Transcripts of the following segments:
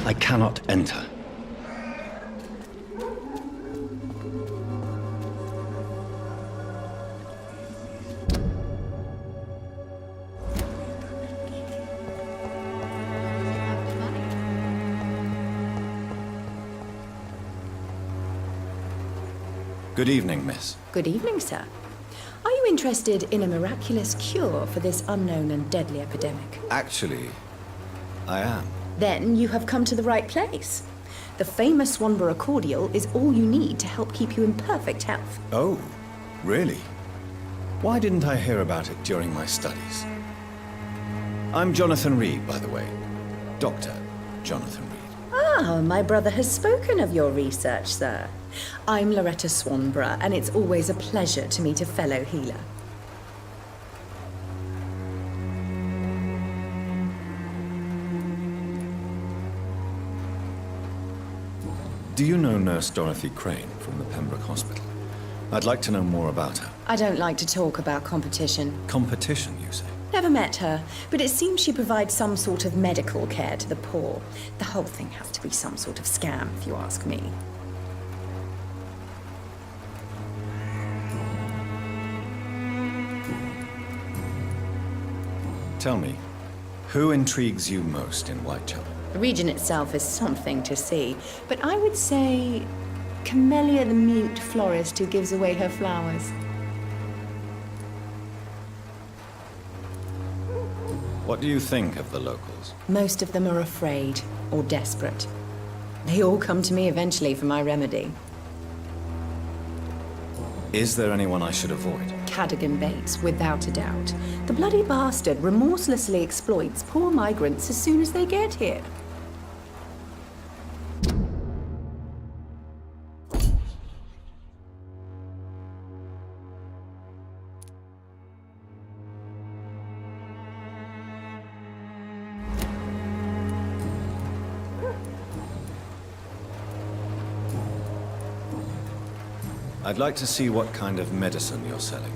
I cannot enter. Good evening, miss. Good evening, sir. Are you interested in a miraculous cure for this unknown and deadly epidemic? Actually, I am. Then you have come to the right place. The famous Swanborough cordial is all you need to help keep you in perfect health. Oh, really? Why didn't I hear about it during my studies? I'm Jonathan Reed, by the way. Dr. Jonathan Reed. Ah, my brother has spoken of your research, sir. I'm Loretta Swanborough, and it's always a pleasure to meet a fellow healer. Do you know Nurse Dorothy Crane from the Pembroke Hospital? I'd like to know more about her. I don't like to talk about competition. Competition, you say? Never met her, but it seems she provides some sort of medical care to the poor. The whole thing has to be some sort of scam, if you ask me. Tell me, who intrigues you most in Whitechapel? The region itself is something to see, but I would say Camellia the mute florist who gives away her flowers. What do you think of the locals? Most of them are afraid or desperate. They all come to me eventually for my remedy. Is there anyone I should avoid? Cadogan Bates, without a doubt. The bloody bastard remorselessly exploits poor migrants as soon as they get here. I'd like to see what kind of medicine you're selling.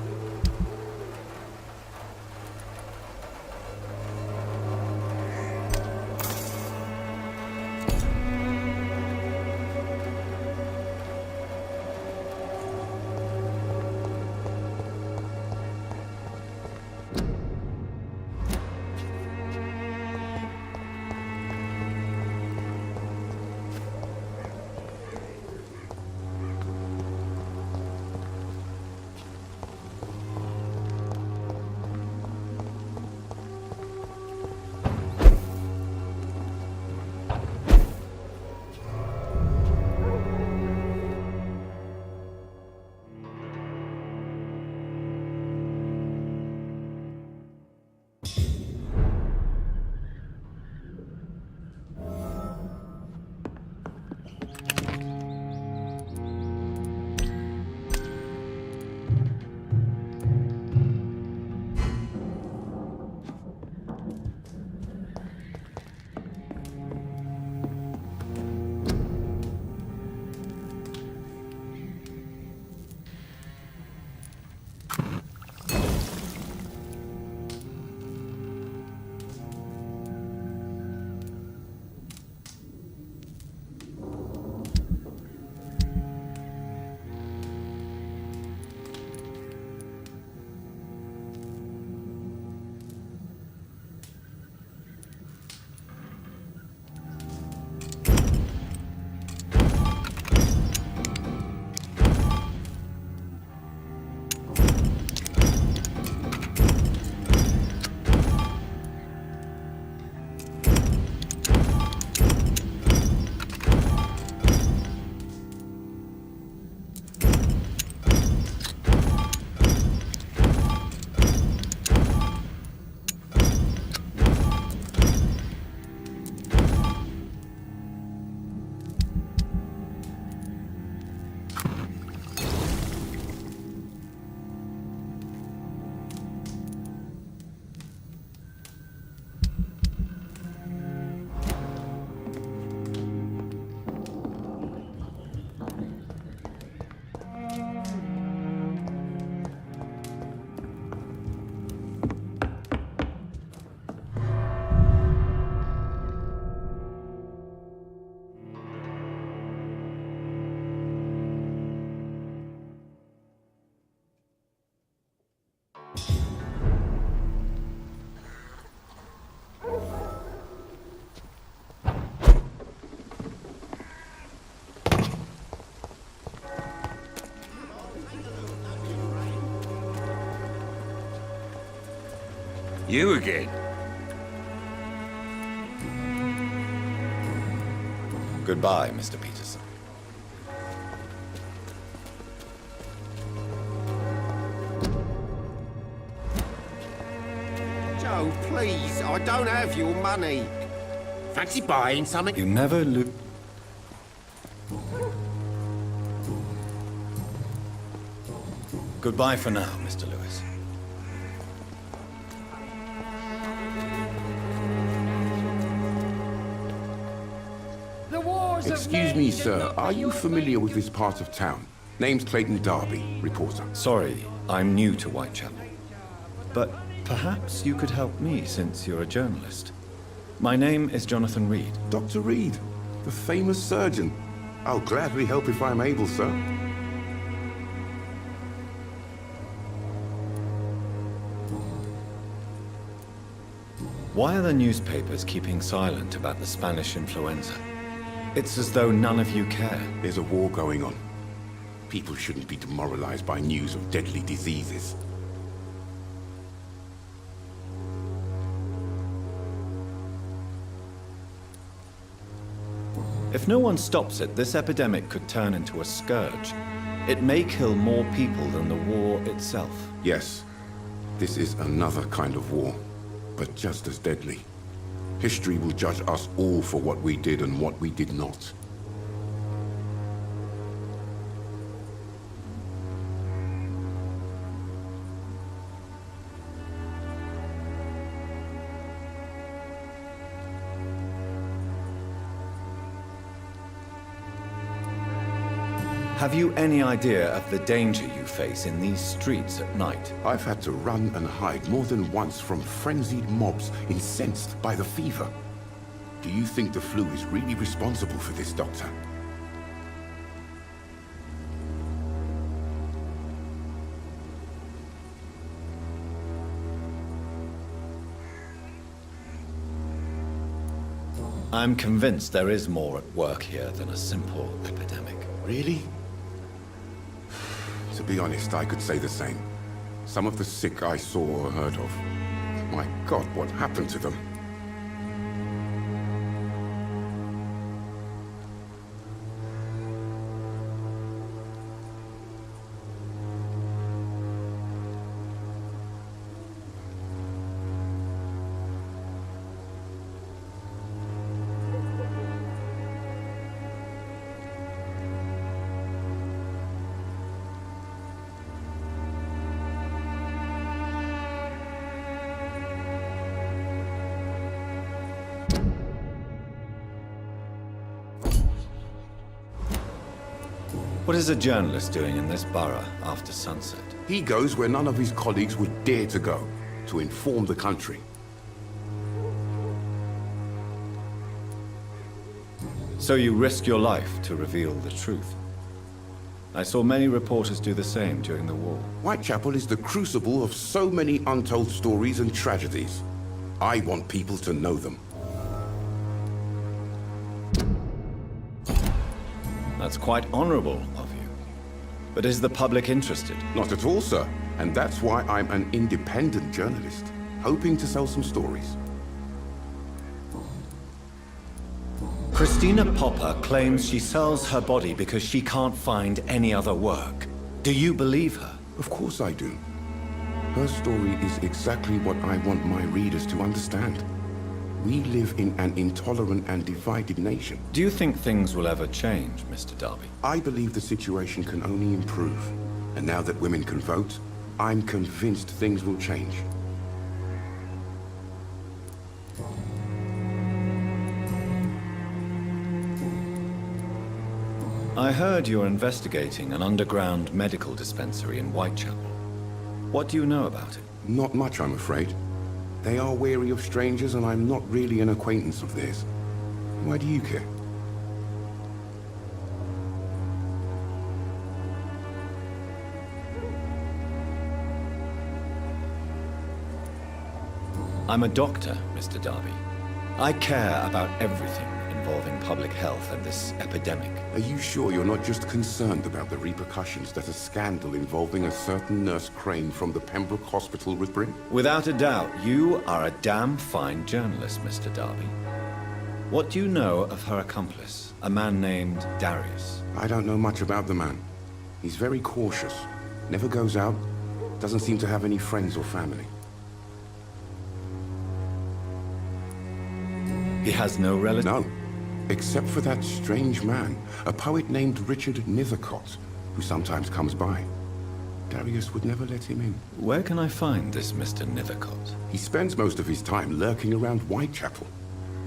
You again? Goodbye, Mr. Peterson. Joe, please, I don't have your money. Fancy buying something? You never lose. Goodbye for now, Mr. Lewis. Excuse me, sir. Are you familiar with this part of town? Name's Clayton Darby, reporter. Sorry, I'm new to Whitechapel. But perhaps you could help me since you're a journalist. My name is Jonathan Reed. Dr. Reed, the famous surgeon. I'll gladly help if I'm able, sir. Why are the newspapers keeping silent about the Spanish influenza? It's as though none of you care. There's a war going on. People shouldn't be demoralized by news of deadly diseases. If no one stops it, this epidemic could turn into a scourge. It may kill more people than the war itself. Yes, this is another kind of war, but just as deadly. History will judge us all for what we did and what we did not. Have you any idea of the danger you face in these streets at night? I've had to run and hide more than once from frenzied mobs incensed by the fever. Do you think the flu is really responsible for this, Doctor? I'm convinced there is more at work here than a simple epidemic. Really? To be honest, I could say the same. Some of the sick I saw or heard of. My God, what happened to them? What is a journalist doing in this borough after sunset? He goes where none of his colleagues would dare to go, to inform the country. So you risk your life to reveal the truth. I saw many reporters do the same during the war. Whitechapel is the crucible of so many untold stories and tragedies. I want people to know them. That's quite honorable of you. But is the public interested? Not at all, sir. And that's why I'm an independent journalist, hoping to sell some stories. Christina Popper claims she sells her body because she can't find any other work. Do you believe her? Of course I do. Her story is exactly what I want my readers to understand. We live in an intolerant and divided nation. Do you think things will ever change, Mr. Darby? I believe the situation can only improve. And now that women can vote, I'm convinced things will change. I heard you're investigating an underground medical dispensary in Whitechapel. What do you know about it? Not much, I'm afraid. They are wary of strangers, and I'm not really an acquaintance of theirs. Why do you care? I'm a doctor, Mr. Darby. I care about everything involving public health and this epidemic. Are you sure you're not just concerned about the repercussions that a scandal involving a certain Nurse Crane from the Pembroke Hospital would bring? Without a doubt, you are a damn fine journalist, Mr. Darby. What do you know of her accomplice, a man named Darius? I don't know much about the man. He's very cautious, never goes out, doesn't seem to have any friends or family. He has no relatives? No, except for that strange man, a poet named Richard Nethercott, who sometimes comes by. Darius would never let him in. Where can I find this Mr. Nethercott? He spends most of his time lurking around Whitechapel,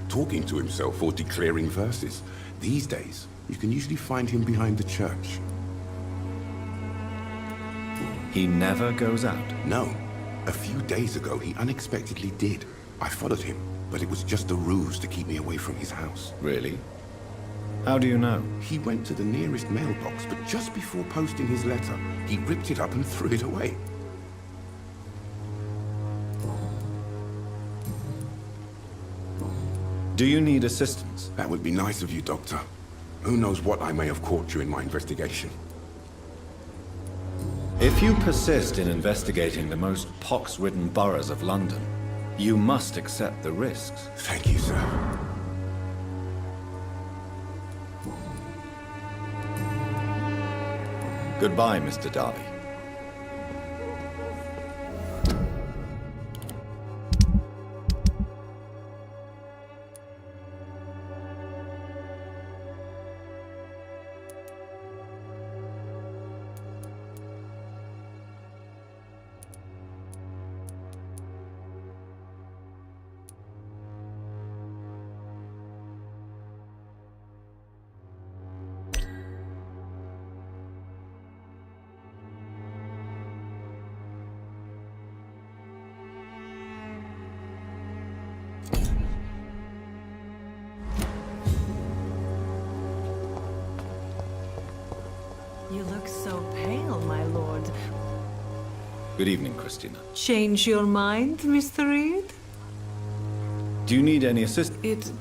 talking to himself or declaring verses. These days, you can usually find him behind the church. He never goes out? No. A few days ago, he unexpectedly did. I followed him, but it was just a ruse to keep me away from his house. Really? How do you know? He went to the nearest mailbox, but just before posting his letter, he ripped it up and threw it away. Do you need assistance? That would be nice of you, Doctor. Who knows what I may have caught you in my investigation. If you persist in investigating the most pox-ridden boroughs of London, you must accept the risks. Thank you, sir. Goodbye, Mr. Darby. You look so pale, my lord. Good evening, Christina. Change your mind, Mr. Reed? Do you need any assistance?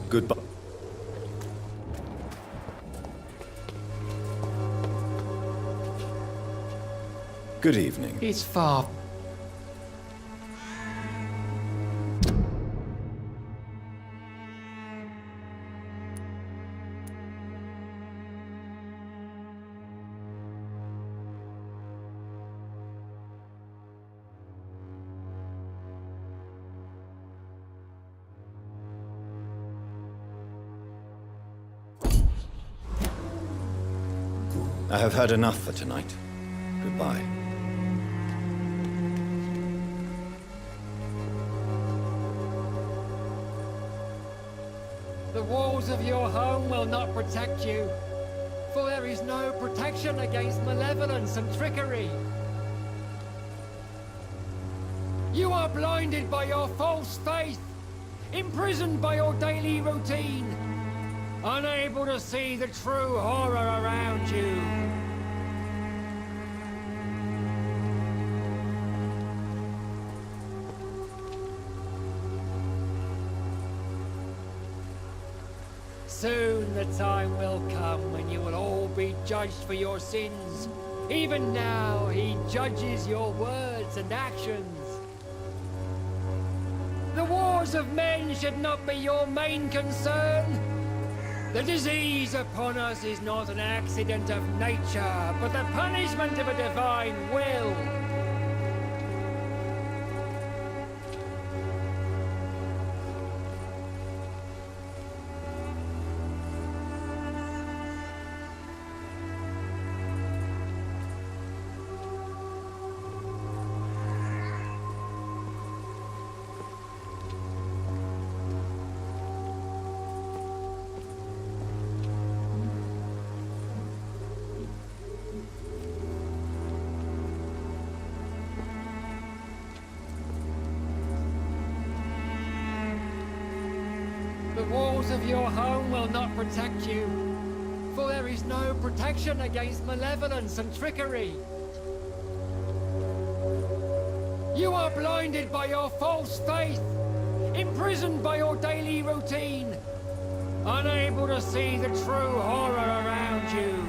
Goodbye. Good evening. It's far. I have had enough for tonight. Goodbye. The walls of your home will not protect you, for there is no protection against malevolence and trickery. You are blinded by your false faith, imprisoned by your daily routine, unable to see the true horror around you. Soon the time will come when you will all be judged for your sins. Even now, he judges your words and actions. The wars of men should not be your main concern. The disease upon us is not an accident of nature, but the punishment of a divine will. The walls of your home will not protect you, For there is no protection against malevolence and trickery. You are blinded by your false faith, imprisoned by your daily routine, unable to see the true horror around you.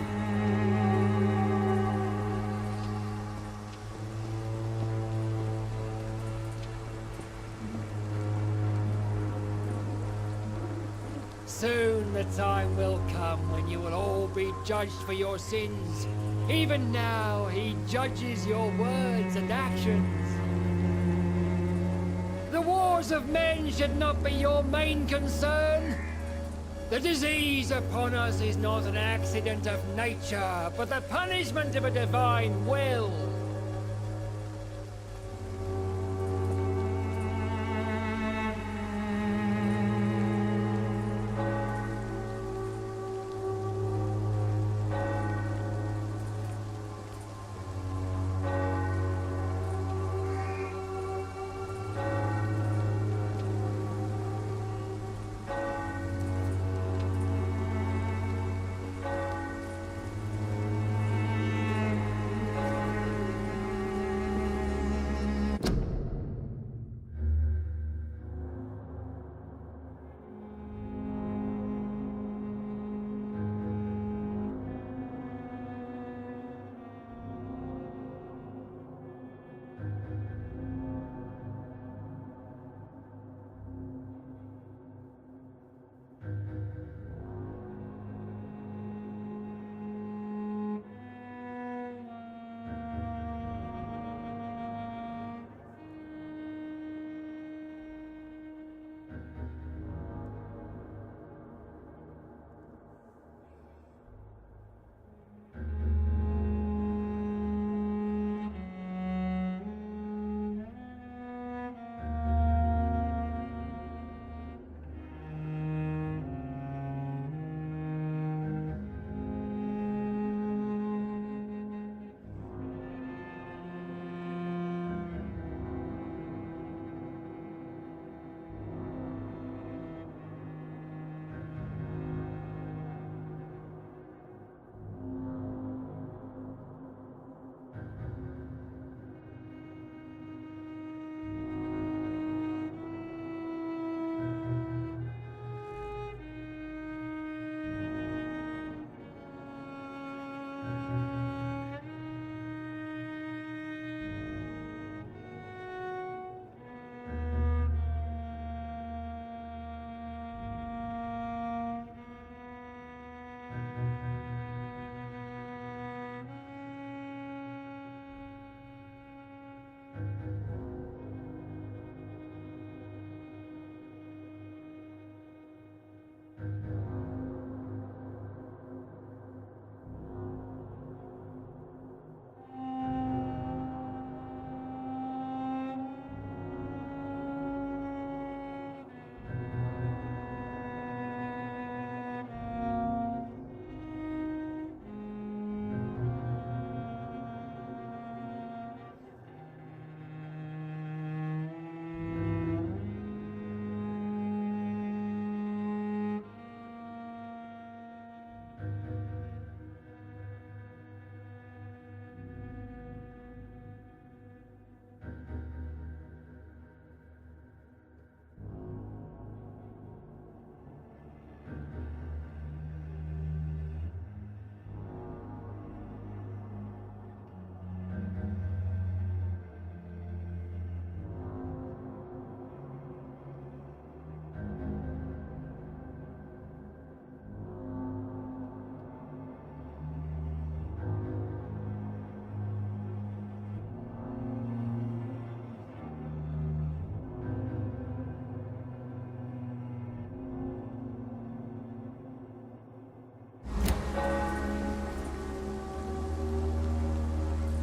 Soon the time will come when you will all be judged for your sins. Even now, he judges your words and actions. The wars of men should not be your main concern. The disease upon us is not an accident of nature, but the punishment of a divine will.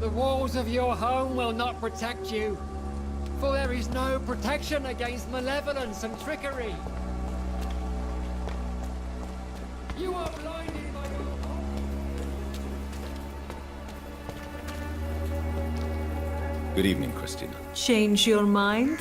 The walls of your home will not protect you, for there is no protection against malevolence and trickery. You are blinded by your... Good evening, Christina. Change your mind?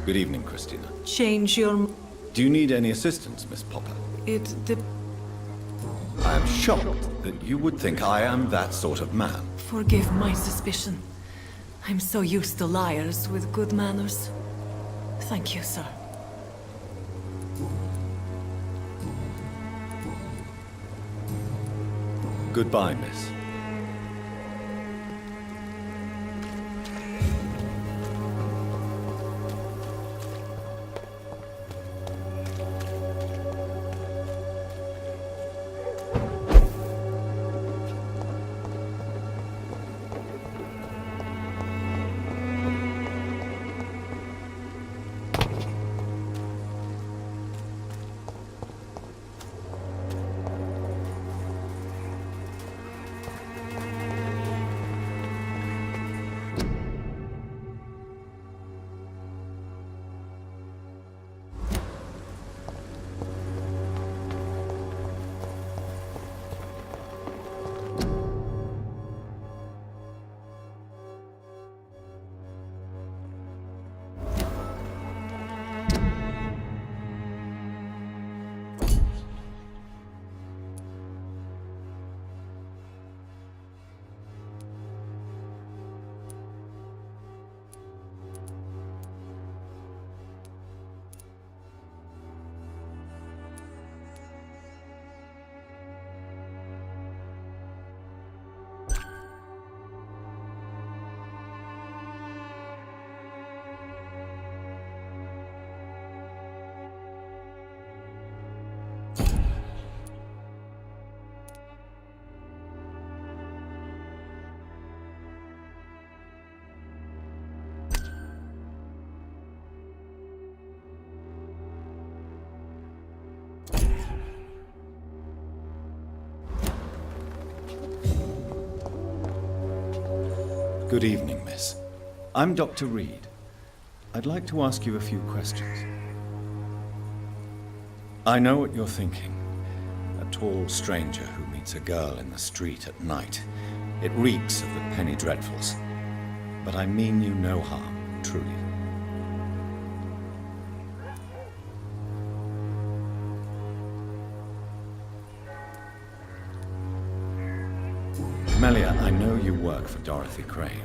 Good evening, Christina. Change your... Do you need any assistance, Miss Popper? I am shocked that you would think I am that sort of man. Forgive my suspicion. I'm so used to liars with good manners. Thank you, sir. Goodbye, miss. Good evening, miss. I'm Dr. Reed. I'd like to ask you a few questions. I know what you're thinking. A tall stranger who meets a girl in the street at night. It reeks of the penny dreadfuls. But I mean you no harm, truly. Melia, I know you work for Dorothy Crane.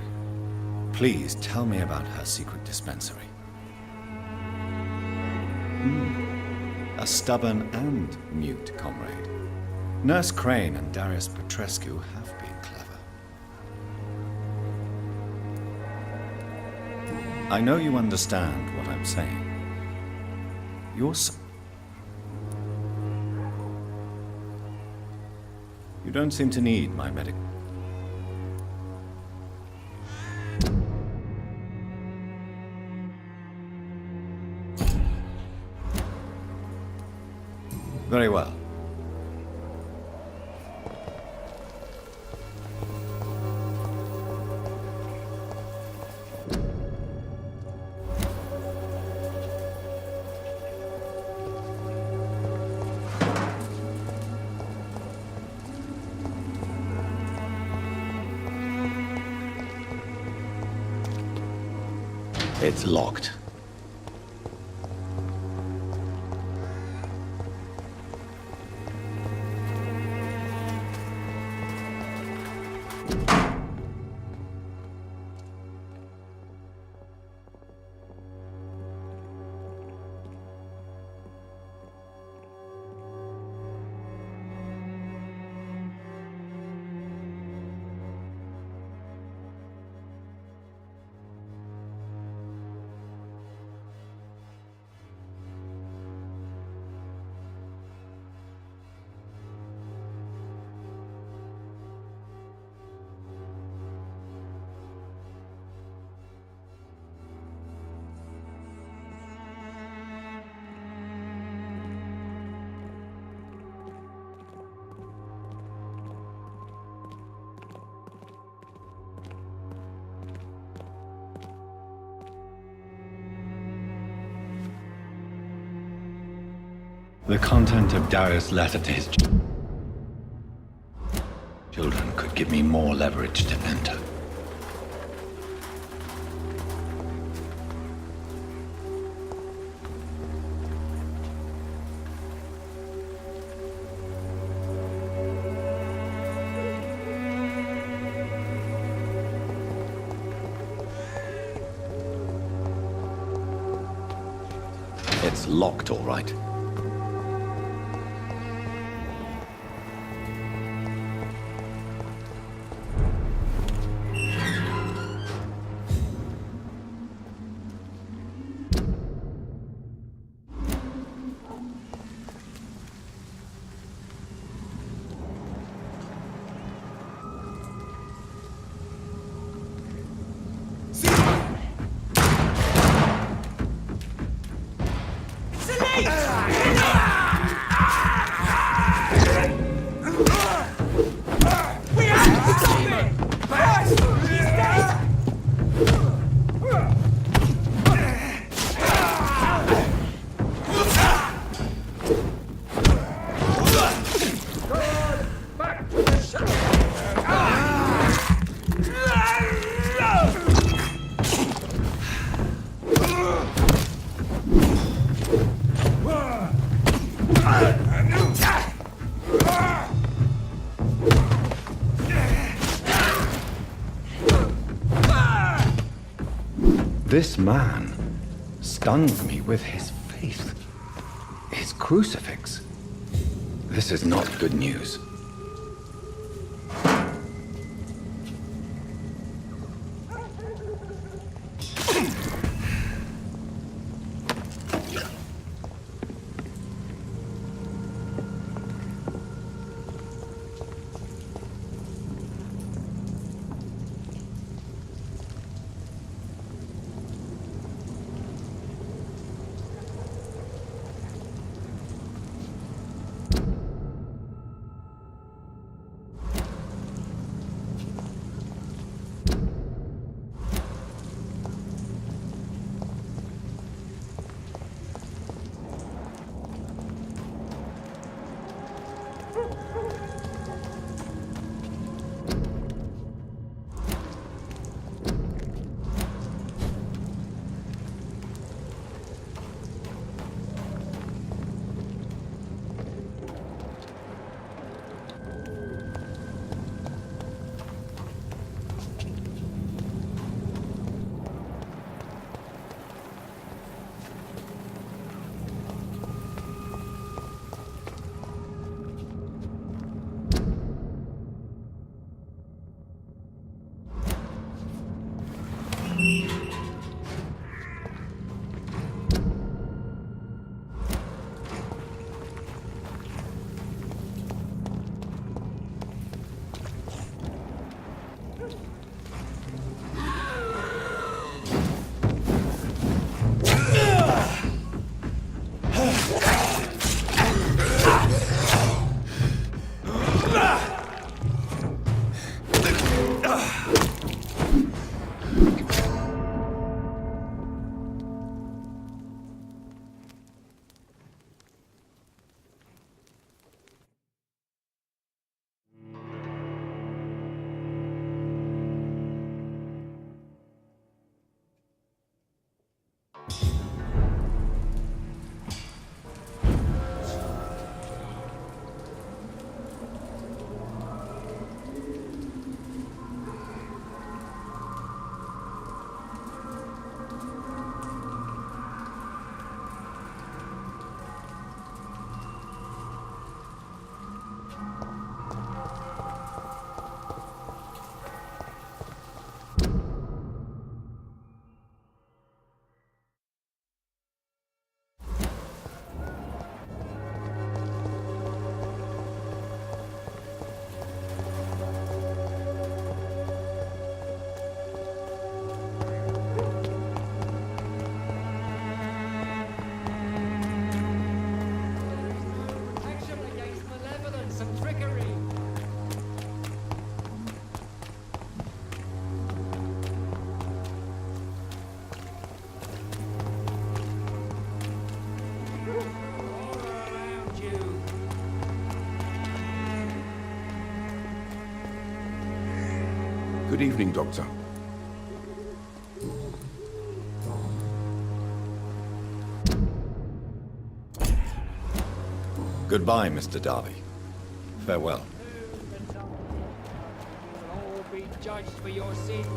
Please tell me about her secret dispensary. A stubborn and mute comrade. Nurse Crane and Darius Petrescu have been clever. I know you understand what I'm saying. You're You don't seem to need my medical... Very well. It's locked. The content of Darius' letter to his children could give me more leverage to enter. It's locked, all right. This man stunned me with his faith, his crucifix. This is not good news. Good evening, Doctor. Goodbye, Mr. Darby. Farewell. You'll all be judged for your sins.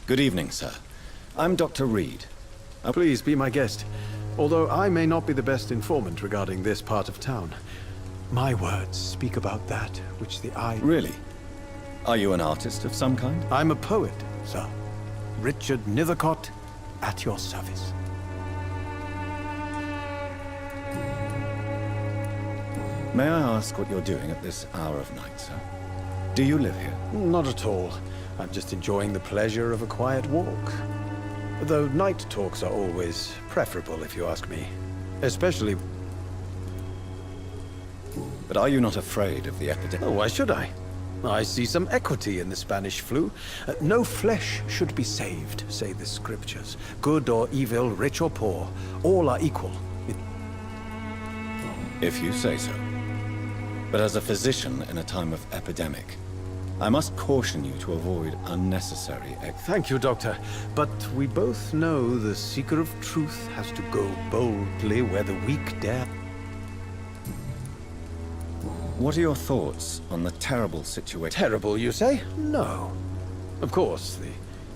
Good evening, sir. I'm Dr. Reed. Please be my guest, although I may not be the best informant regarding this part of town. My words speak about that which the eye... Really? Are you an artist of some kind? I'm a poet, sir. Richard Nethercott, at your service. May I ask what you're doing at this hour of night, sir? Do you live here? Not at all. I'm just enjoying the pleasure of a quiet walk. Though night talks are always preferable, if you ask me. Especially... But are you not afraid of the epidemic? Oh, why should I? I see some equity in the Spanish flu. No flesh should be saved, say the scriptures. Good or evil, rich or poor, all are equal. If you say so. But as a physician in a time of epidemic, I must caution you to avoid unnecessary... Thank you, Doctor. But we both know the seeker of truth has to go boldly where the weak dare. What are your thoughts on the terrible situation? Terrible, you say? No. Of course, the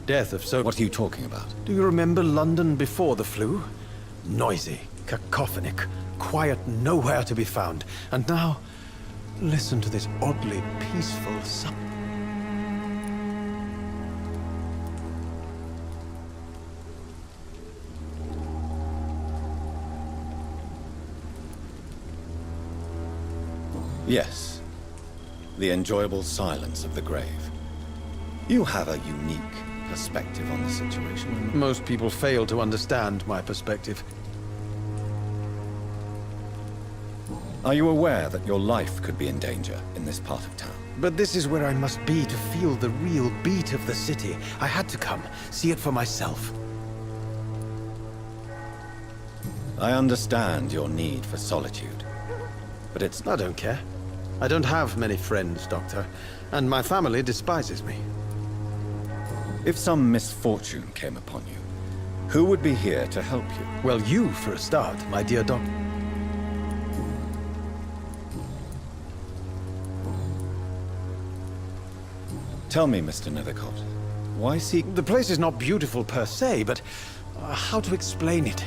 death of so... What are you talking about? Do you remember London before the flu? Noisy, cacophonic, quiet nowhere to be found. And now, listen to this oddly peaceful... Yes. The enjoyable silence of the grave. You have a unique perspective on the situation. Most people fail to understand my perspective. Are you aware that your life could be in danger in this part of town? But this is where I must be to feel the real beat of the city. I had to come, see it for myself. I understand your need for solitude, but it's... I don't care. I don't have many friends, Doctor, and my family despises me. If some misfortune came upon you, who would be here to help you? Well, you, for a start, my dear Doctor. Tell me, Mr. Nethercott, why seek... The place is not beautiful per se, but how to explain it?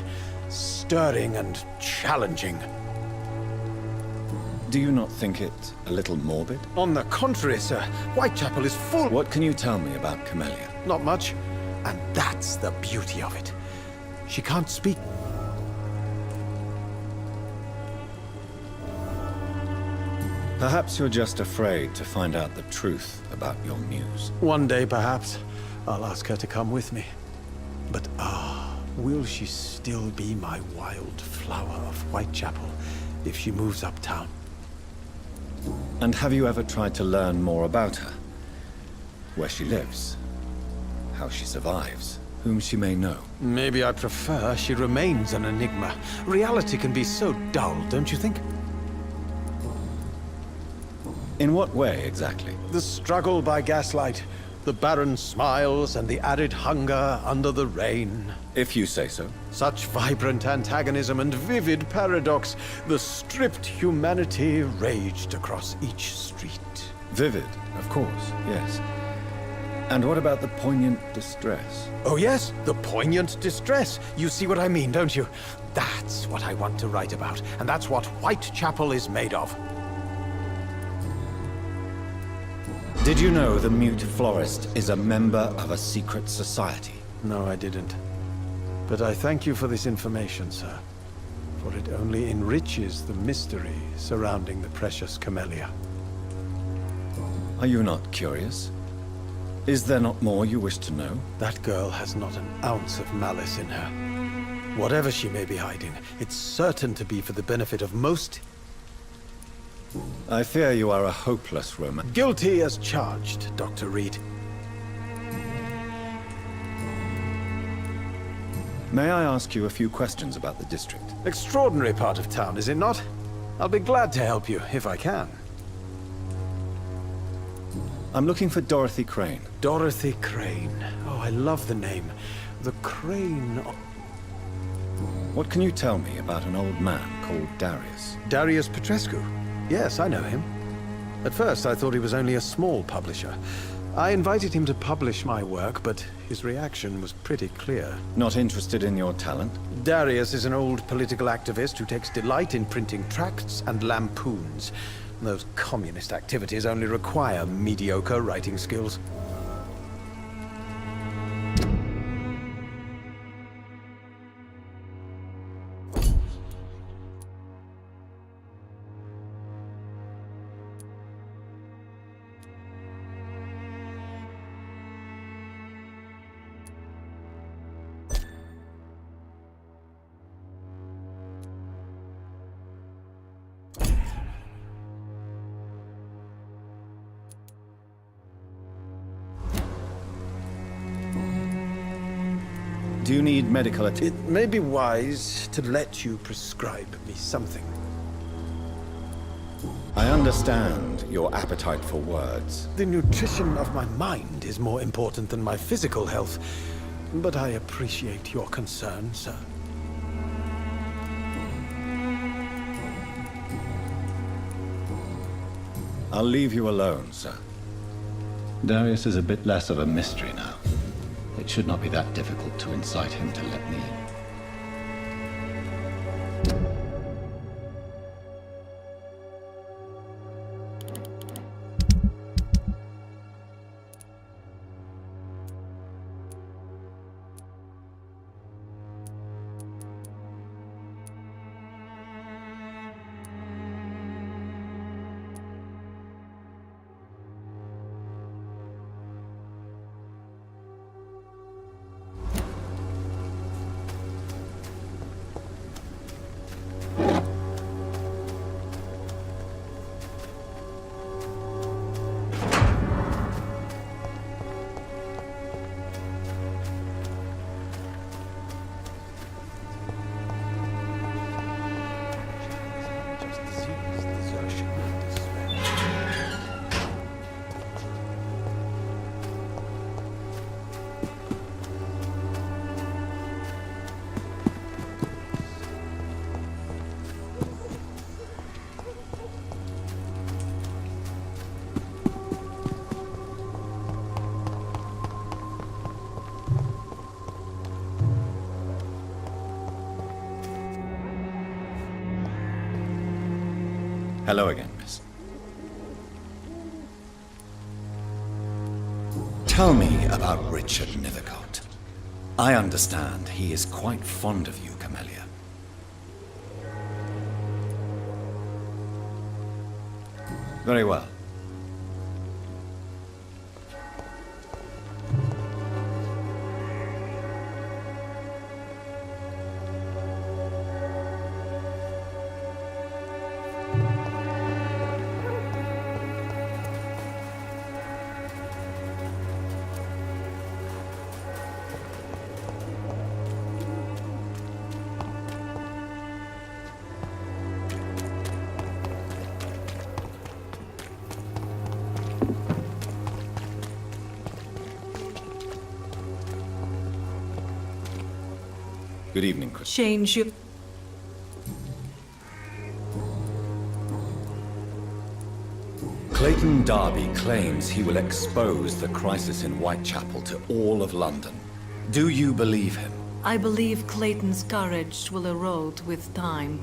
Stirring and challenging. Do you not think it a little morbid? On the contrary, sir. Whitechapel is full... What can you tell me about Camellia? Not much. And that's the beauty of it. She can't speak. Perhaps you're just afraid to find out the truth about your muse. One day, perhaps, I'll ask her to come with me. But will she still be my wild flower of Whitechapel if she moves uptown? And have you ever tried to learn more about her? Where she lives? How she survives? Whom she may know? Maybe I prefer she remains an enigma. Reality can be so dull, don't you think? In what way, exactly? The struggle by gaslight, the barren smiles, and the added hunger under the rain. If you say so. Such vibrant antagonism and vivid paradox, the stripped humanity raged across each street. Vivid, of course, yes. And what about the poignant distress? Oh yes, the poignant distress. You see what I mean, don't you? That's what I want to write about, and that's what Whitechapel is made of. Did you know the Mute Florist is a member of a secret society? No, I didn't. But I thank you for this information, sir. For it only enriches the mystery surrounding the precious camellia. Are you not curious? Is there not more you wish to know? That girl has not an ounce of malice in her. Whatever she may be hiding, it's certain to be for the benefit of most. I fear you are a hopeless romantic. Guilty as charged, Dr. Reed. May I ask you a few questions about the district? Extraordinary part of town, is it not? I'll be glad to help you, if I can. I'm looking for Dorothy Crane. Dorothy Crane. Oh, I love the name. The Crane... What can you tell me about an old man called Darius? Darius Petrescu. Yes, I know him. At first, I thought he was only a small publisher. I invited him to publish my work, but his reaction was pretty clear. Not interested in your talent? Darius is an old political activist who takes delight in printing tracts and lampoons. Those communist activities only require mediocre writing skills. Do you need medical attention? It may be wise to let you prescribe me something. I understand your appetite for words. The nutrition of my mind is more important than my physical health, but I appreciate your concern, sir. I'll leave you alone, sir. Darius is a bit less of a mystery now. It should not be that difficult to incite him to let me in. Hello again, miss. Tell me about Richard Nethercott. I understand he is quite fond of you, Camellia. Very well. Good evening, Chris. Change you. Clayton Darby claims he will expose the crisis in Whitechapel to all of London. Do you believe him? I believe Clayton's courage will erode with time,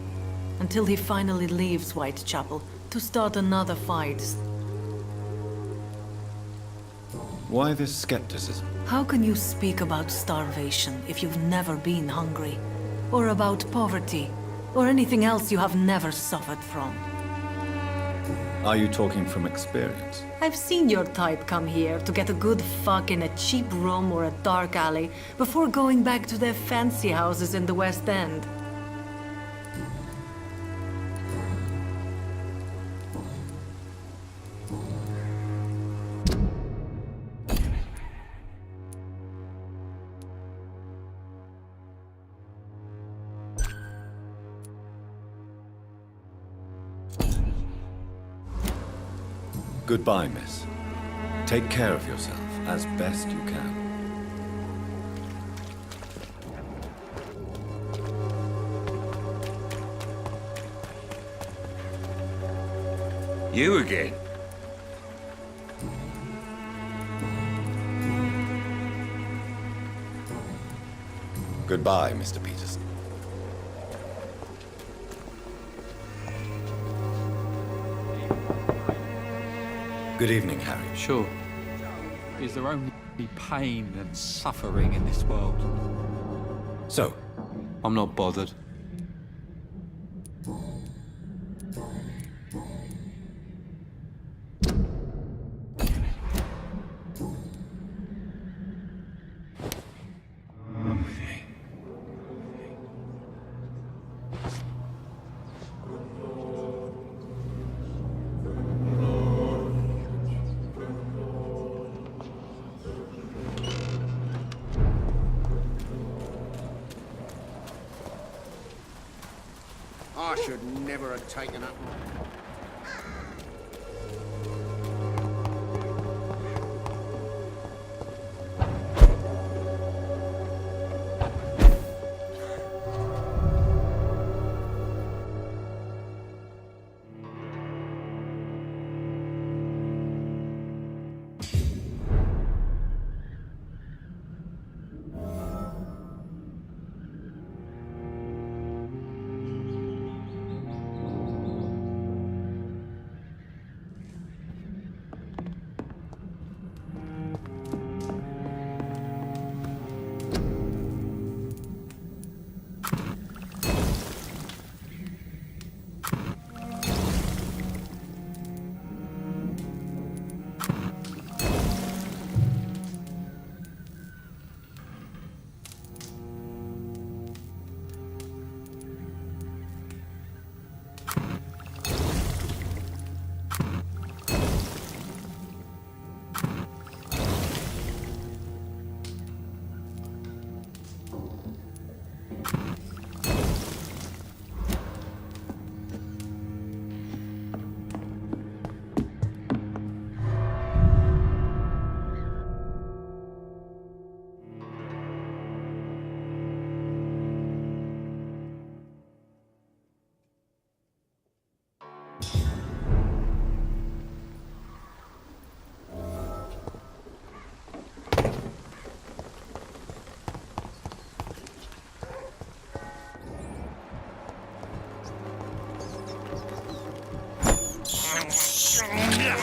until he finally leaves Whitechapel to start another fight. Why this skepticism? How can you speak about starvation if you've never been hungry? Or about poverty? Or anything else you have never suffered from? Are you talking from experience? I've seen your type come here to get a good fuck in a cheap room or a dark alley before going back to their fancy houses in the West End. Goodbye, miss. Take care of yourself as best you can. You again? Goodbye, Mr. Peterson. Good evening, Harry. Sure. Is there only pain and suffering in this world? So, I'm not bothered. I should never have taken up.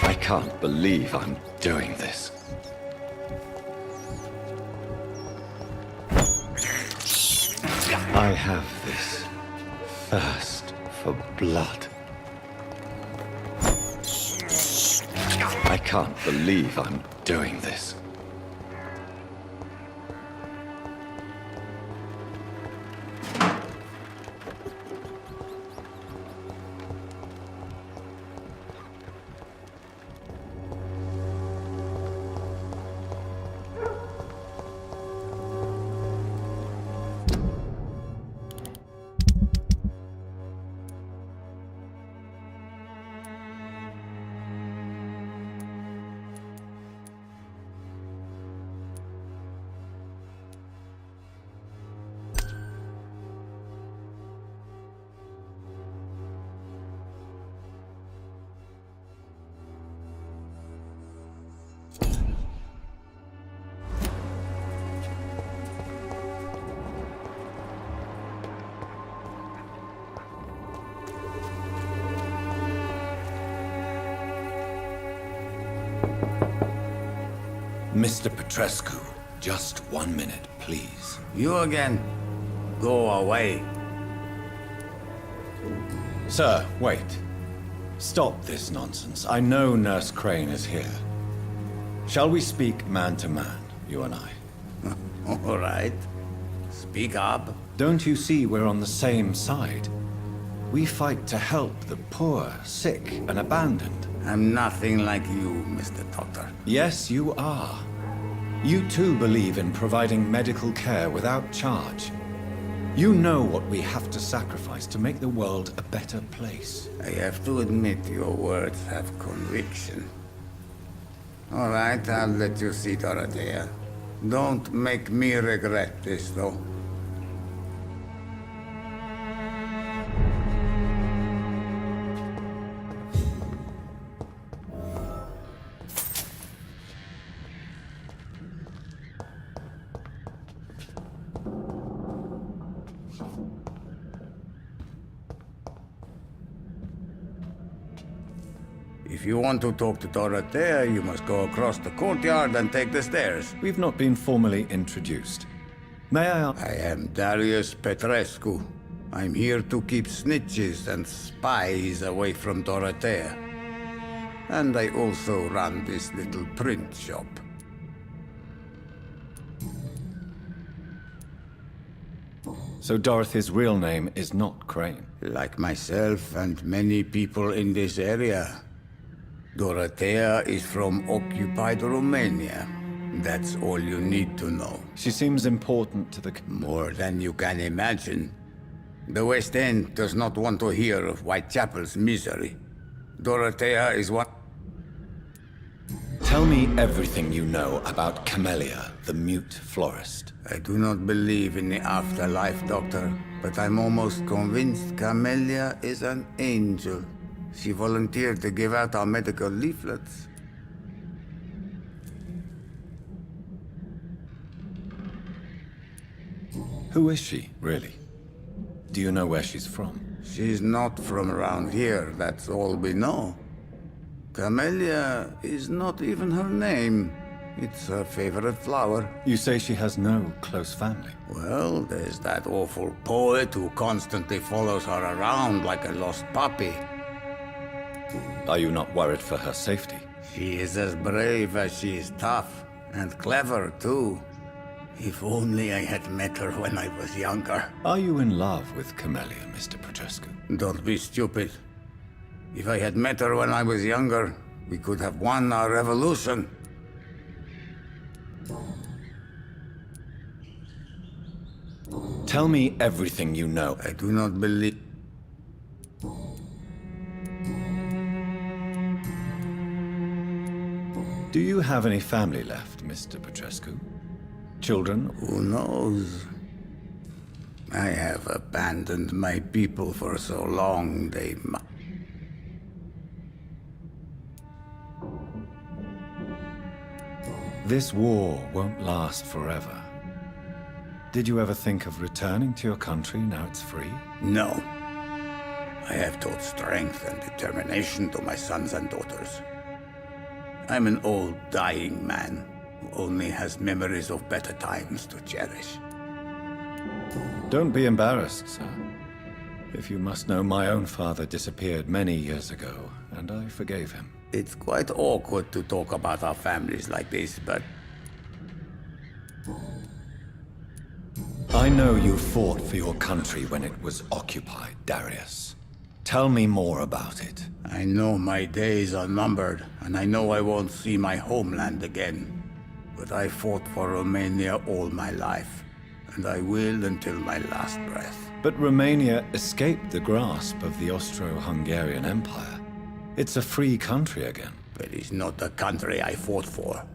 I can't believe I'm doing this. I have this thirst for blood. I can't believe I'm doing this. Mr. Petrescu, just 1 minute, please. You again? Go away. Sir, wait. Stop this nonsense. I know Nurse Crane is here. Shall we speak man to man, you and I? All right. Speak up. Don't you see we're on the same side? We fight to help the poor, sick, and abandoned. I'm nothing like you, Mr. Doctor. Yes, you are. You too believe in providing medical care without charge. You know what we have to sacrifice to make the world a better place. I have to admit your words have conviction. All right, I'll let you see Dorothea. Don't make me regret this, though. If you want to talk to Dorothea, you must go across the courtyard and take the stairs. We've not been formally introduced. May I ask? I am Darius Petrescu. I'm here to keep snitches and spies away from Dorothea. And I also run this little print shop. So Dorothy's real name is not Crane? Like myself and many people in this area, Dorothea is from occupied Romania. That's all you need to know. She seems important to the... More than you can imagine. The West End does not want to hear of Whitechapel's misery. Dorothea is what... Tell me everything you know about Camellia, the mute florist. I do not believe in the afterlife, Doctor, but I'm almost convinced Camellia is an angel. She volunteered to give out our medical leaflets. Who is she, really? Do you know where she's from? She's not from around here, that's all we know. Camellia is not even her name. It's her favorite flower. You say she has no close family? Well, there's that awful poet who constantly follows her around like a lost puppy. Are you not worried for her safety? She is as brave as she is tough, and clever too. If only I had met her when I was younger. Are you in love with Camellia, Mr. Petrescu? Don't be stupid. If I had met her when I was younger, we could have won our revolution. Tell me everything you know. I do not believe... Do you have any family left, Mr. Petrescu? Children? Who knows? I have abandoned my people for so long, they might... This war won't last forever. Did you ever think of returning to your country now it's free? No. I have taught strength and determination to my sons and daughters. I'm an old, dying man who only has memories of better times to cherish. Don't be embarrassed, sir. If you must know, my own father disappeared many years ago, and I forgave him. It's quite awkward to talk about our families like this, but... I know you fought for your country when it was occupied, Darius. Tell me more about it. I know my days are numbered, and I know I won't see my homeland again. But I fought for Romania all my life, and I will until my last breath. But Romania escaped the grasp of the Austro-Hungarian Empire. It's a free country again. But it's not the country I fought for.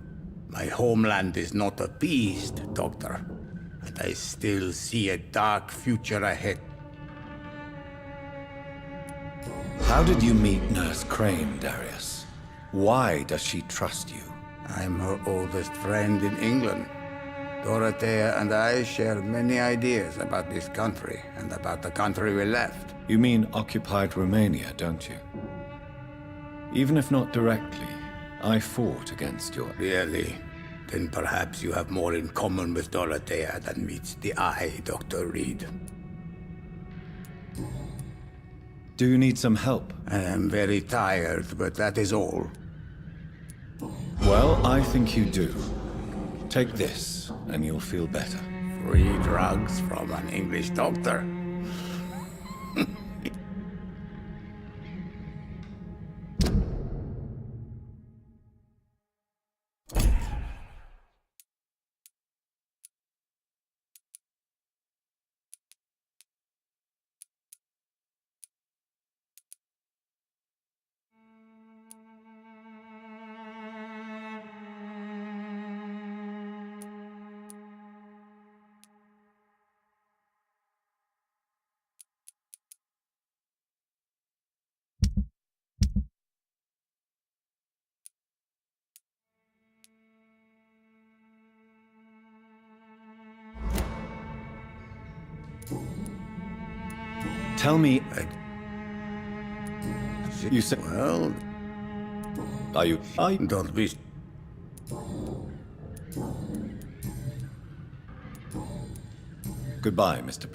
My homeland is not appeased, Doctor. And I still see a dark future ahead. How did you meet Nurse Crane, Darius? Why does she trust you? I'm her oldest friend in England. Dorothea and I share many ideas about this country and about the country we left. You mean occupied Romania, don't you? Even if not directly, I fought against your... Really? Then perhaps you have more in common with Dorothea than meets the eye, Dr. Reed. Do you need some help? I am very tired, but that is all. Well, I think you do. Take this, and you'll feel better. Free drugs from an English doctor. Tell me... You said... Well... Are you... Don't be... Goodbye, Mr.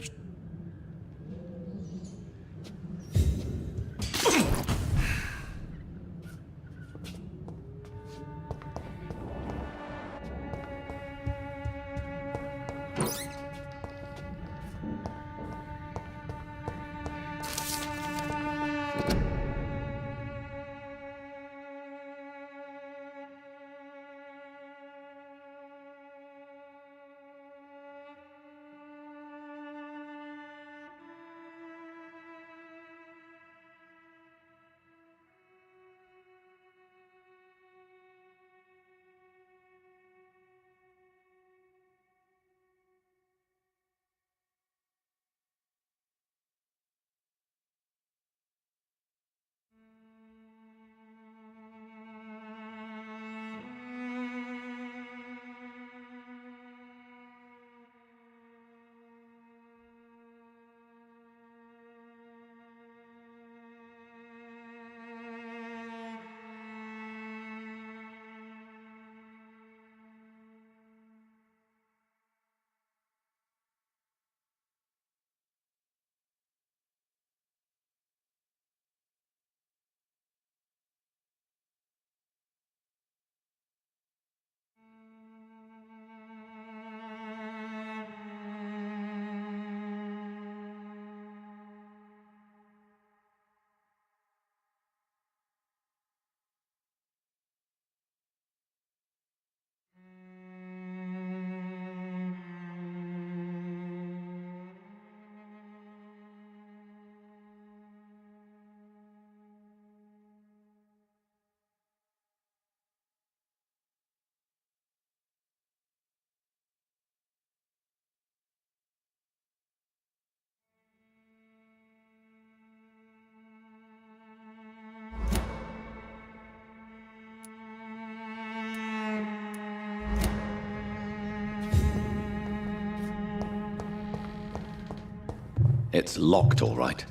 It's locked, all right.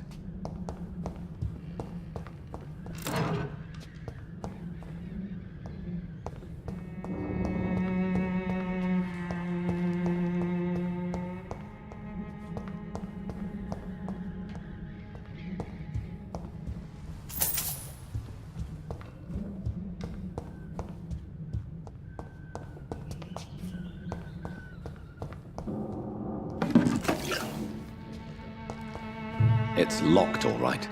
It's locked, all right.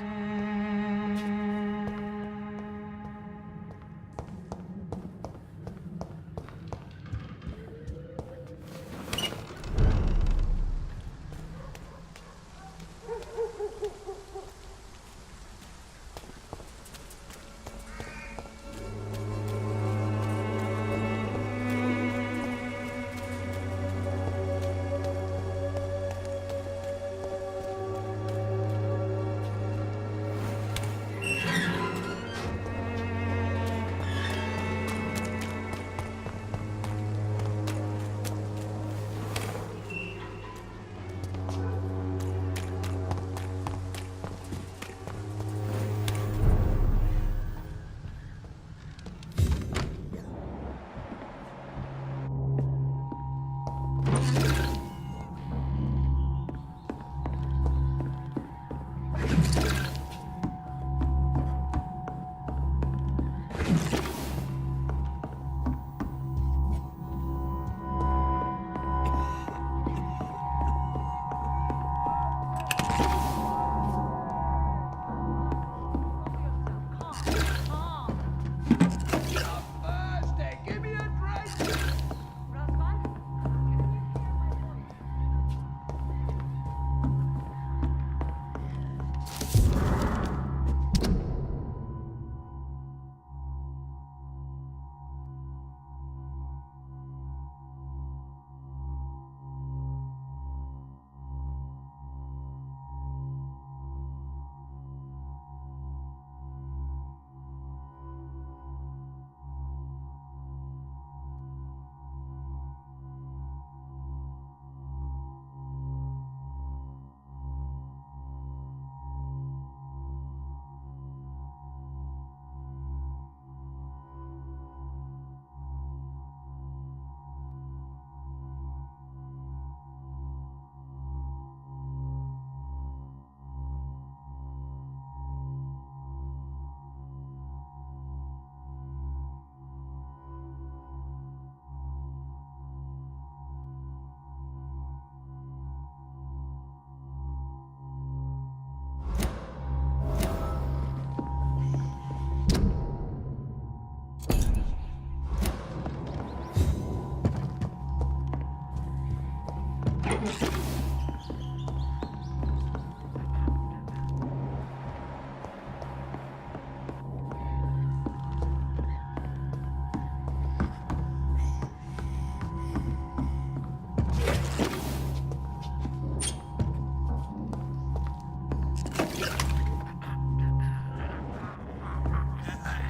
I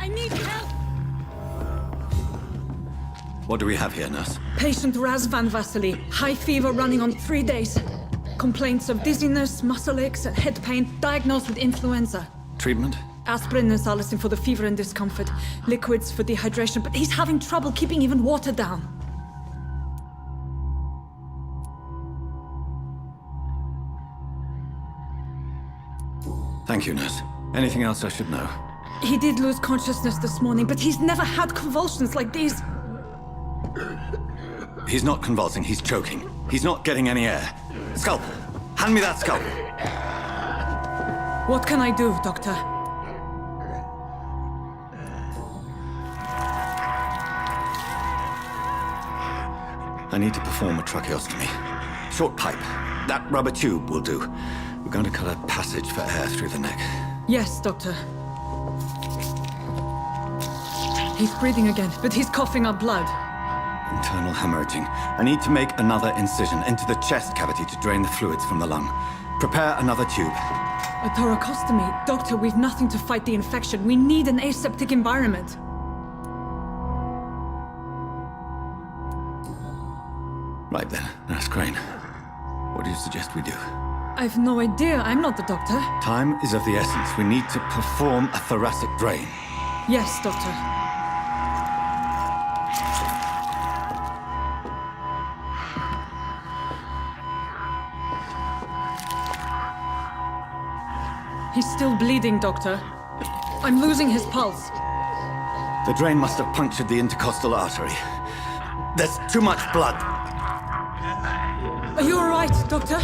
need help! What do we have here, nurse? Patient Raz Van Vasily. High fever running on 3 days. Complaints of dizziness, muscle aches, and head pain. Diagnosed with influenza. Treatment? Aspirin and salicin for the fever and discomfort. Liquids for dehydration, but he's having trouble keeping even water down. Thank you, nurse. Anything else I should know? He did lose consciousness this morning, but he's never had convulsions like these. He's not convulsing, he's choking. He's not getting any air. Scalpel! Hand me that scalpel! What can I do, Doctor? I need to perform a tracheostomy. Short pipe. That rubber tube will do. We're going to cut a passage for air through the neck. Yes, Doctor. He's breathing again, but he's coughing up blood. Internal hemorrhaging. I need to make another incision into the chest cavity to drain the fluids from the lung. Prepare another tube. A thoracostomy? Doctor, we've nothing to fight the infection. We need an aseptic environment. Right then, Nurse Crane. What do you suggest we do? I've no idea. I'm not the doctor. Time is of the essence. We need to perform a thoracic drain. Yes, Doctor. He's still bleeding, Doctor. I'm losing his pulse. The drain must have punctured the intercostal artery. There's too much blood. Are you all right, Doctor?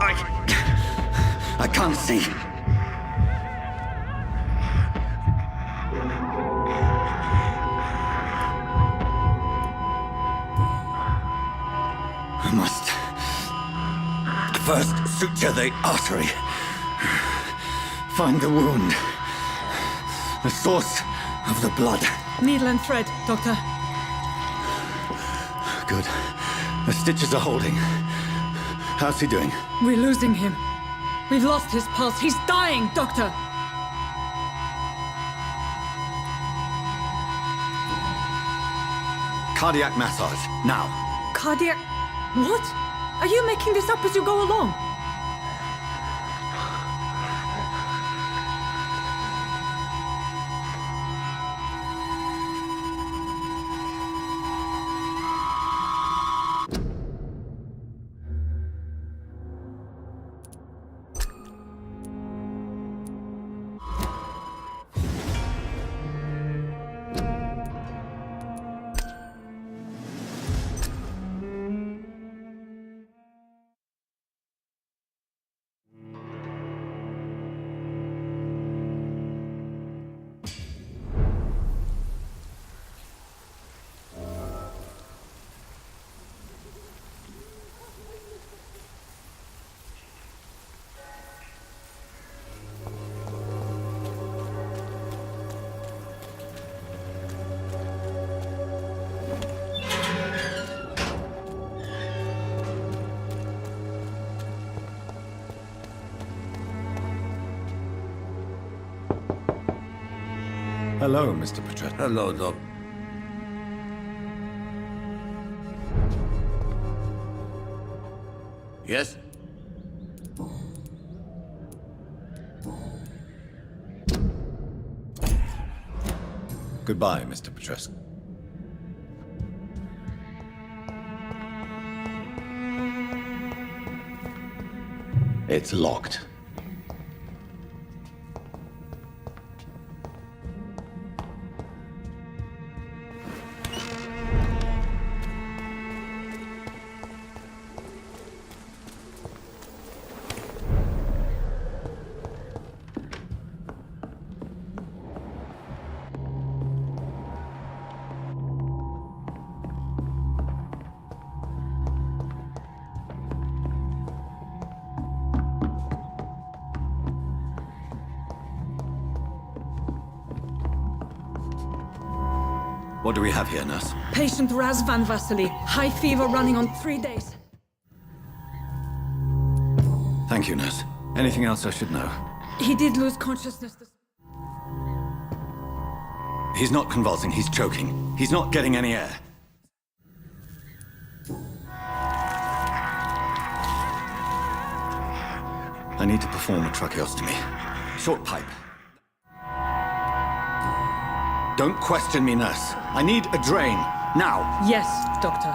I can't see. I must first suture the artery. Find the wound. The source of the blood. Needle and thread, Doctor. Good. The stitches are holding. How's he doing? We're losing him. We've lost his pulse. He's dying, Doctor! Cardiac massage, now. Cardiac... What? Are you making this up as you go along? Hello, Mr. Petret. Hello, Doc. Yes? Goodbye, Mr. Petrescu. It's locked. What do we have here, nurse? Patient Raz Van Vasily. High fever running on 3 days. Thank you, nurse. Anything else I should know? He did lose consciousness this... He's not convulsing, he's choking. He's not getting any air. I need to perform a tracheostomy. Short pipe. Don't question me, nurse. I need a drain. Now. Yes, Doctor.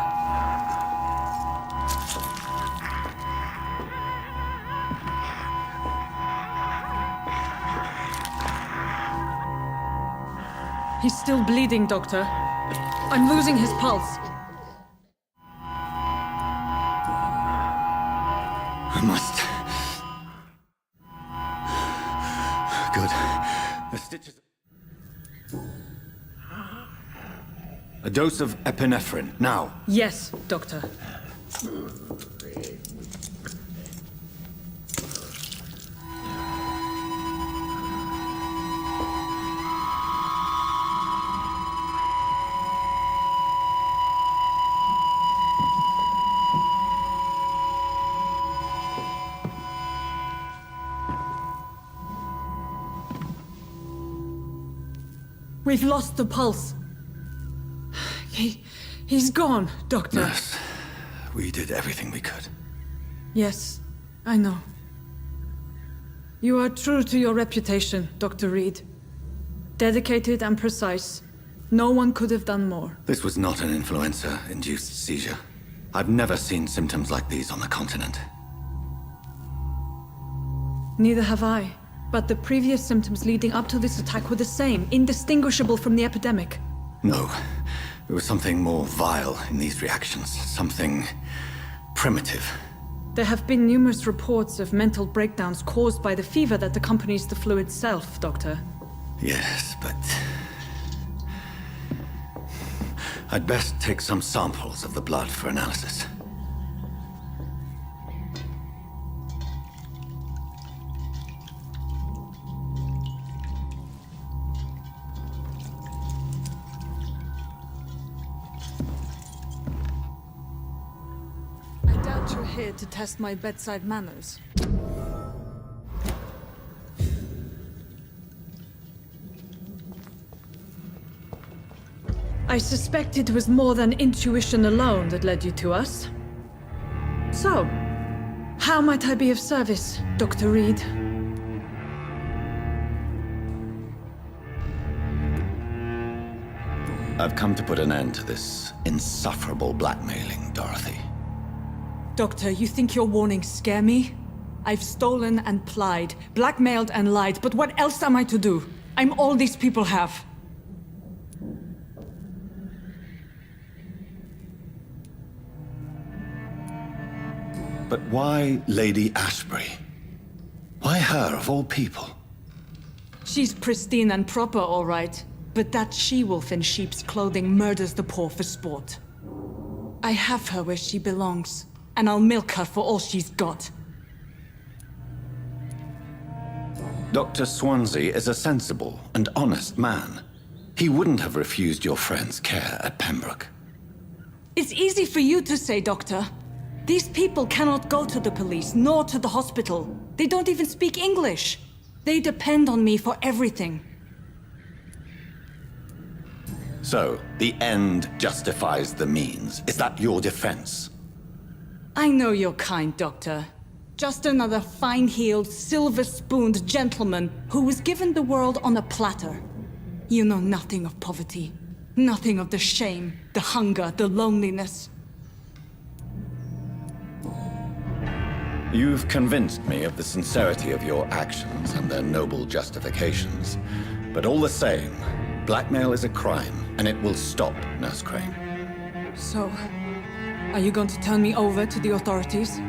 He's still bleeding, Doctor. I'm losing his pulse. I must. Good. The stitches. A dose of epinephrine, now. Yes, Doctor. We've lost the pulse. He's gone, Doctor. Nurse, we did everything we could. Yes, I know. You are true to your reputation, Dr. Reed. Dedicated and precise. No one could have done more. This was not an influenza-induced seizure. I've never seen symptoms like these on the continent. Neither have I. But the previous symptoms leading up to this attack were the same, indistinguishable from the epidemic. No. There was something more vile in these reactions. Something primitive. There have been numerous reports of mental breakdowns caused by the fever that accompanies the flu itself, Doctor. Yes, but... I'd best take some samples of the blood for analysis. I doubt you're here to test my bedside manners. I suspect it was more than intuition alone that led you to us. So, how might I be of service, Dr. Reed? I've come to put an end to this insufferable blackmailing, Dorothy. Doctor, you think your warnings scare me? I've stolen and plied, blackmailed and lied, but what else am I to do? I'm all these people have. But why Lady Ashbury? Why her, of all people? She's pristine and proper, all right. But that she-wolf in sheep's clothing murders the poor for sport. I have her where she belongs, and I'll milk her for all she's got. Dr. Swansea is a sensible and honest man. He wouldn't have refused your friend's care at Pembroke. It's easy for you to say, Doctor. These people cannot go to the police, nor to the hospital. They don't even speak English. They depend on me for everything. So, the end justifies the means. Is that your defense? I know you're kind, Doctor. Just another fine-heeled, silver-spooned gentleman who was given the world on a platter. You know nothing of poverty. Nothing of the shame, the hunger, the loneliness. You've convinced me of the sincerity of your actions and their noble justifications. But all the same, blackmail is a crime, and it will stop, Nurse Crane. So, are you going to turn me over to the authorities?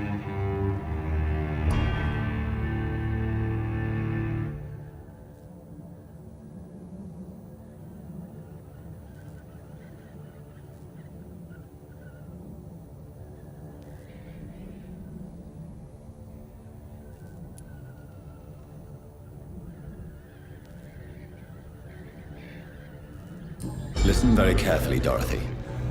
Listen very carefully, Dorothy.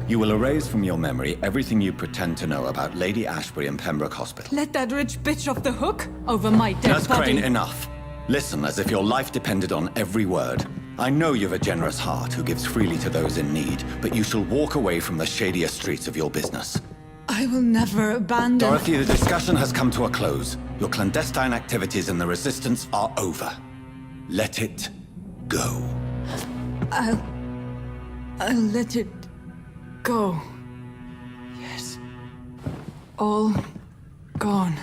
You will erase from your memory everything you pretend to know about Lady Ashbury and Pembroke Hospital. Let that rich bitch off the hook over my dead Nurse body. Crane, enough. Listen as if your life depended on every word. I know you've a generous heart who gives freely to those in need, but you shall walk away from the shadier streets of your business. I will never abandon... Dorothy, the discussion has come to a close. Your clandestine activities in the Resistance are over. Let it go. I'll let it go. Yes. All gone.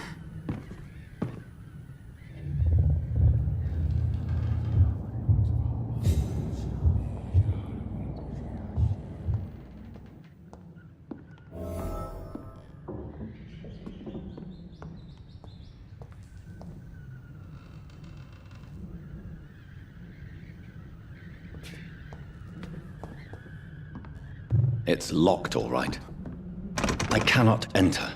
It's locked, all right. I cannot enter.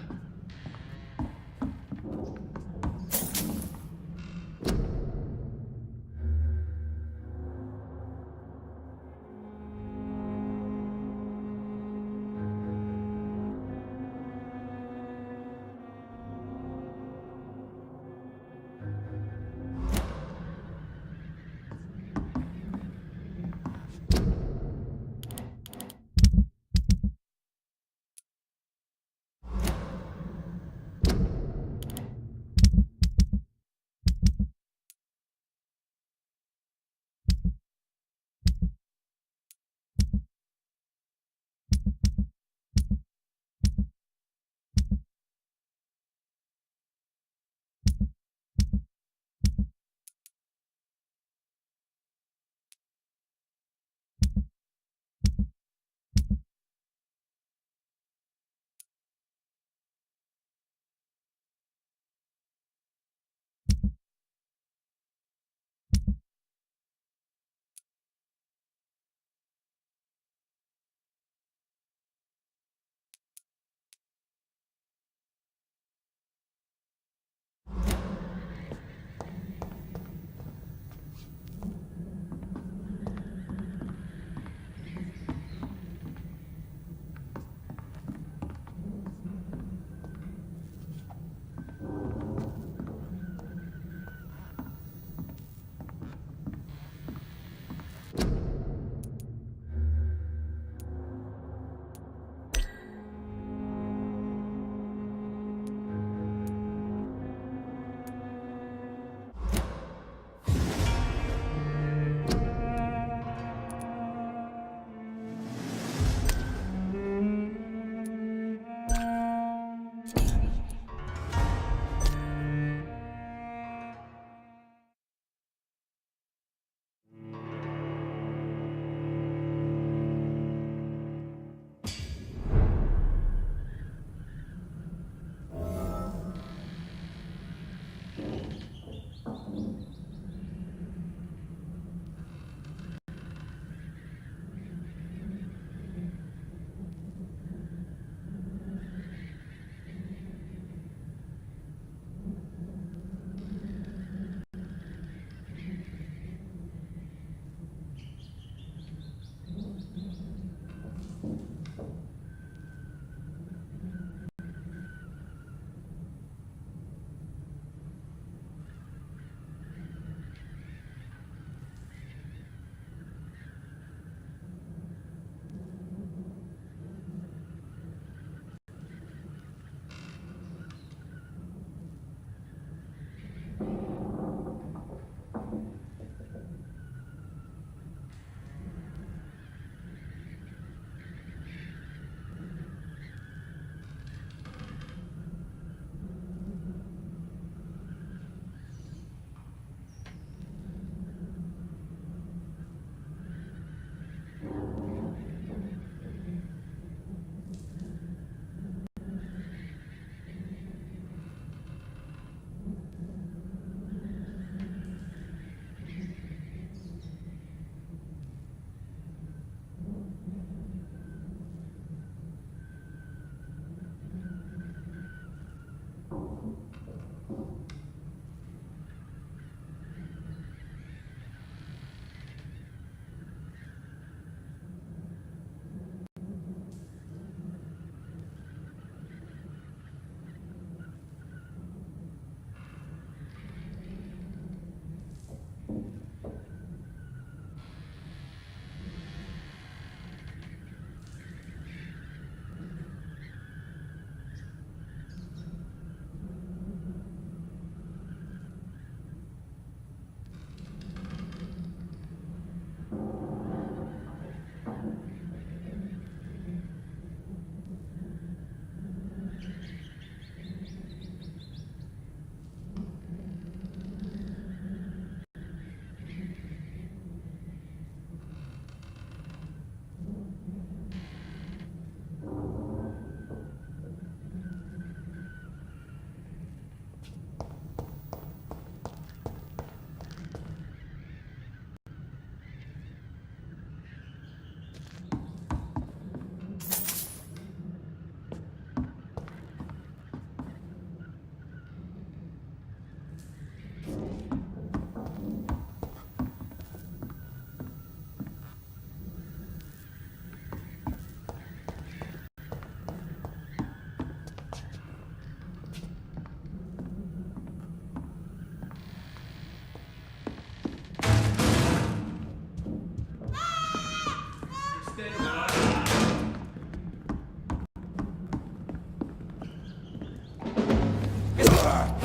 Fuck,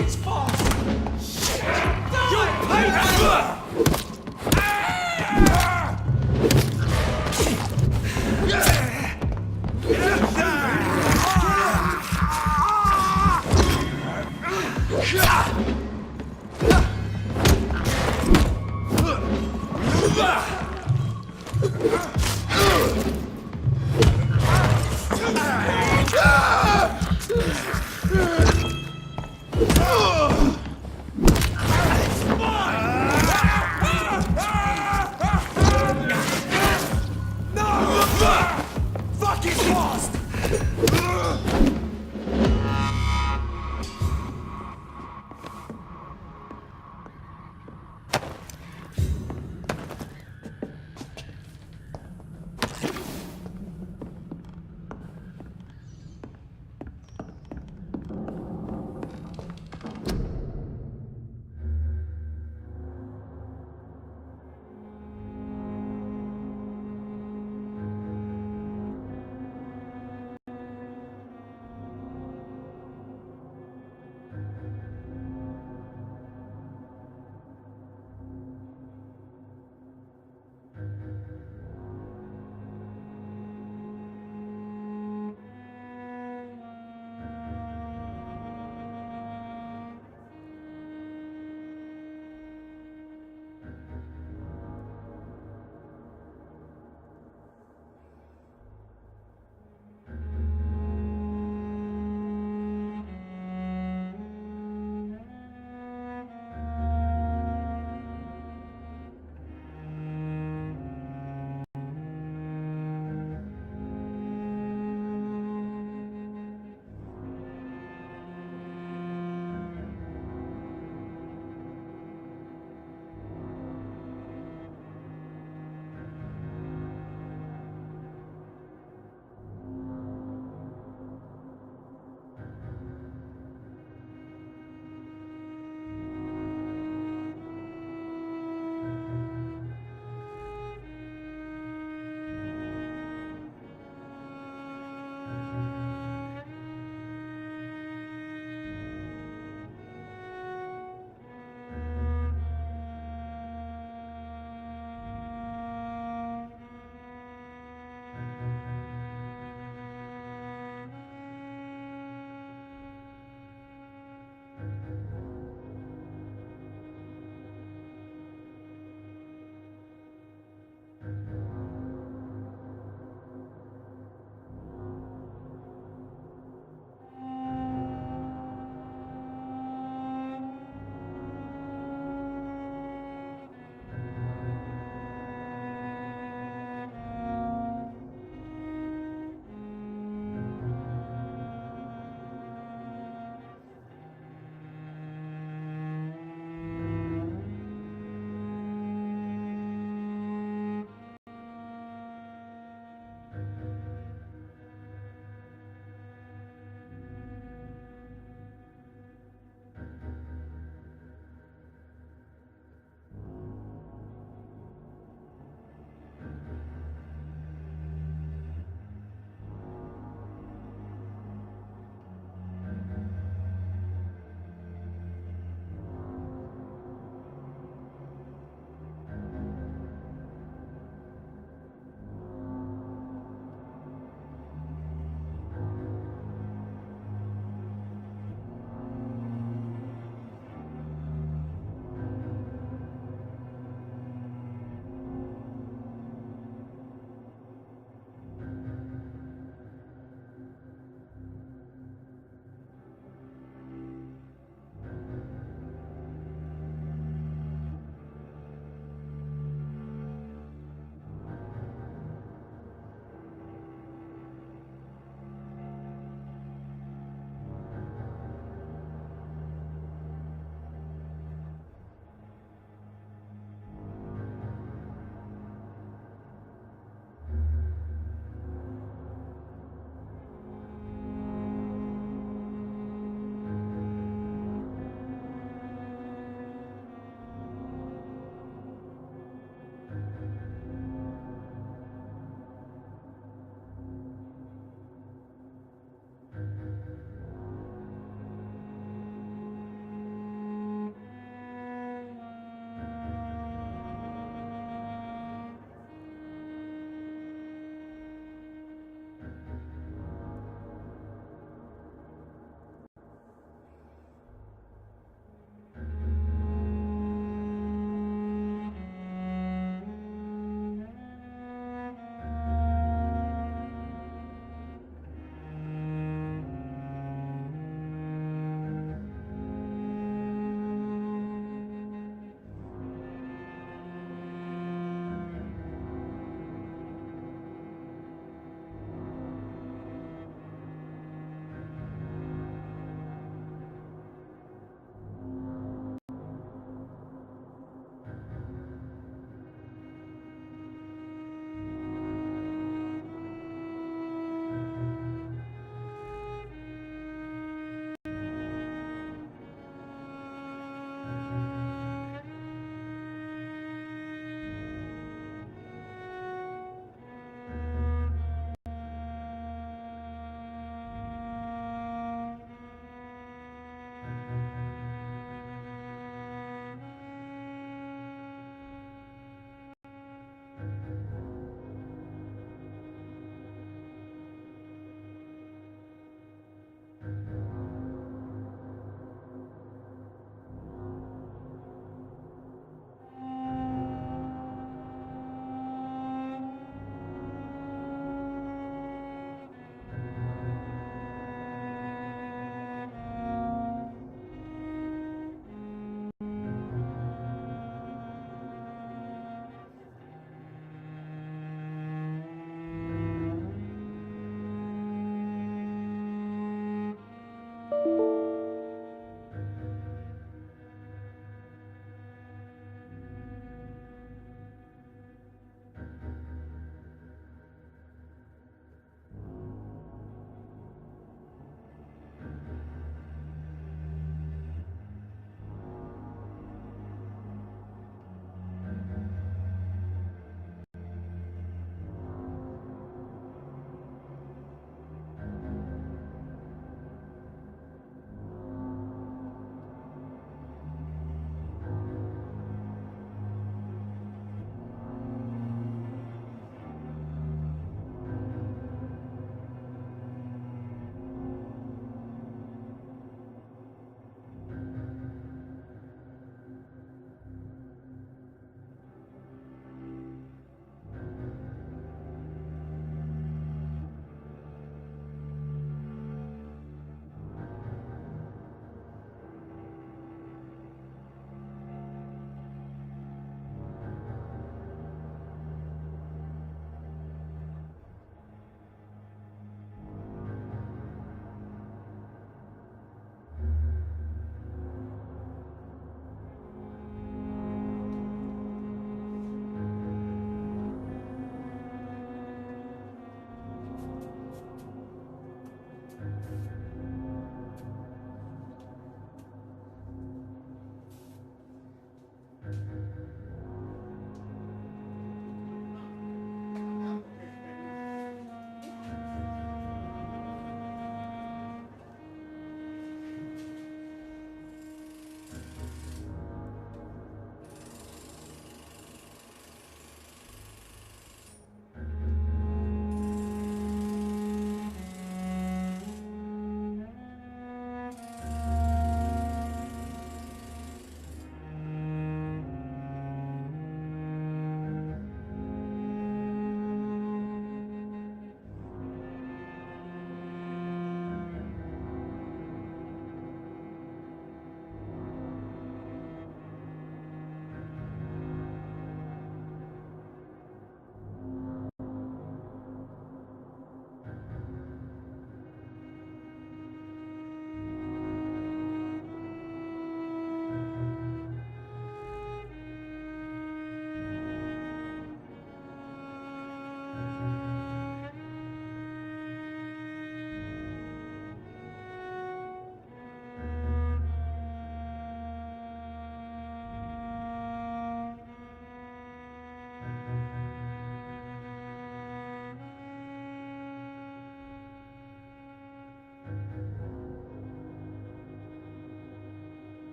it's fast! You'll pay for Fuck, it's fast!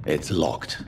It's locked.